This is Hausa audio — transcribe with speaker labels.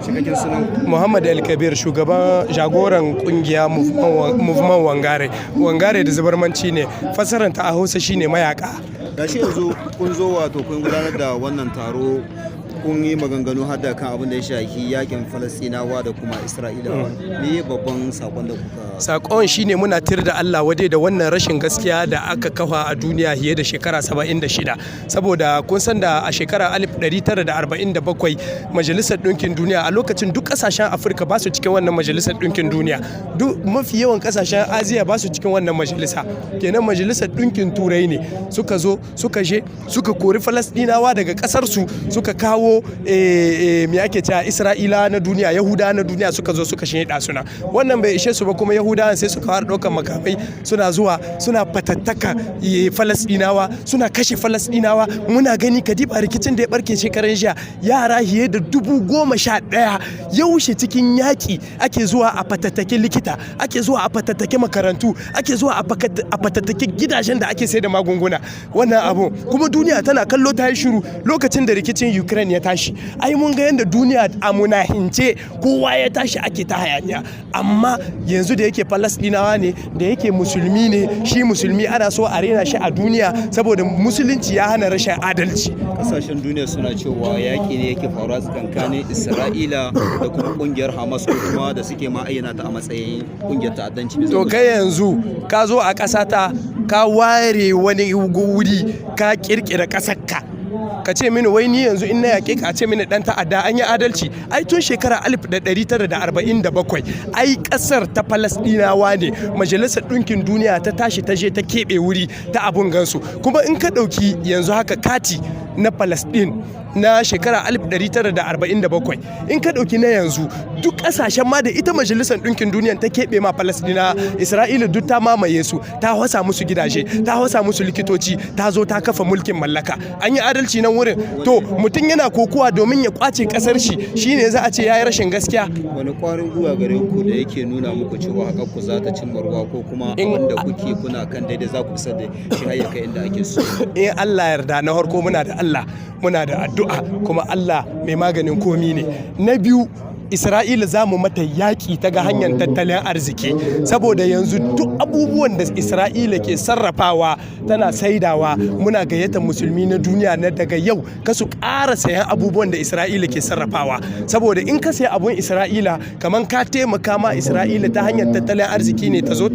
Speaker 1: cikakken sunan
Speaker 2: Muhammad El-Kabir, shugaban jagoran kungiya Movement Wangare. Wangare da zabarmanci ne, fasaranta a Hausa shine mayaka.
Speaker 1: gashi yanzu kun zo wato kun gudanar da wannan taro, kun yi maganganu har da kan abin da ya shafi yakin Falastinawa da kuma Isra'ilawa. Me babban sakon da kuka
Speaker 2: Sakon shine muna tir da Allah wade da wannan rashin gaskiya da aka kafa a duniya fiye da shekara 76, saboda kun san da a shekara 1947 Majalisar Ɗinkin Duniya, a lokacin duk ƙasashen Afirka ba su cikin wannan Majalisar Ɗinkin Duniya, duk mafi yawan ƙasashen Asiya ba su cikin wannan majalisa. Kenan Majalisar Ɗinkin Turai ne suka zo suka je suka kori Falastinawa daga ƙasarsu, suka kawo me ake cewa Isra'ila na duniya, Yahuda na duniya suka zo suka sheda suna. Wannan bai ishe su ba, kuma Yahudawan sai suka fara ɗaukar makamai suna zuwa suna fatattaka Falastinawa, suna kashe Falastinawa. Muna gani kadiba rikicin da ya barke shekaran jiya, yara fiye da 11,000 yaushe cikin yaƙi ake zuwa a fatattake likita, ake zuwa a fatattake makarantu, ake zuwa a fatattake gidajen da ake sai da magunguna. Wannan abu kuma duniya tana kallo ta yi shiru. Lokacin da rikicin Ukraine ya tashi, ai mun ga yadda duniya a munahince kowa ya tashi ake ta hayaniya, amma yanzu da yake Falastinawa ne, da yake musulmi ne, shi musulmi ana so a rena shi a duniya saboda musulunci ya hana rashin adalci.
Speaker 1: kasashen duniya suna cewa yaƙi ne yake faruwa tsakanin Isra'ila da kuma kungiyar Hamas, ko kuma da suke ma ayyana ta a matsayin kungiyar ta'addanci.
Speaker 2: To kai yanzu ka zo a ƙasata ka ware wani wuri ka kirkira ƙasarka, ka ce mini wai ni yanzu in na yaƙe ka ce mini dan ta'adda, an yi adalci? Ai tun shekara 1947 ai ƙasar ta Falastinawa ne, Majalisar Ɗinkin Duniya ta tashi ta je ta keɓe wuri ta abun gansu. Kuma in ka ɗauki yanzu haka kati na Palestine na shekara 1947, in ka ɗauki na yanzu, duk ƙasashen ma da ita Majalisar Ɗinkin Duniya ta keɓe ma Falasɗina, Isra'ila duk ta mamaye su, ta hausa musu gidaje, ta hausa musu likitoci, ta zo ta kafa mulkin mallaka. An yi adalci nan wurin? To mutum yana kokuwa domin ya kwace ƙasar shi, shine za a ce ya yi rashin gaskiya?
Speaker 1: Wani ƙwarin gwiwa gare ku da yake nuna muku cewa haka ku za ta cimma ruwa, ko kuma wanda kuke kuna kan daidai za ku isar da shi har ya kai inda ake so?
Speaker 2: In Allah yarda, na farko muna da Allah, muna da addu'a, kuma Allah mai maganin komi ne. Na biyu, Isra'ila za mu mata yaƙi ta ga hanyar tattalin arziki, saboda yanzu duk abubuwan da Isra'ila ke sarrafawa tana saidawa. Muna gayyata musulmi na duniya na daga yau ka su ƙara sayan abubuwan da Isra'ila ke sarrafawa, saboda in ka sayi abun Isra'ila kamar ka taimaka ma Isra'ila ta hanyar tattalin arziki ne, ta zo ta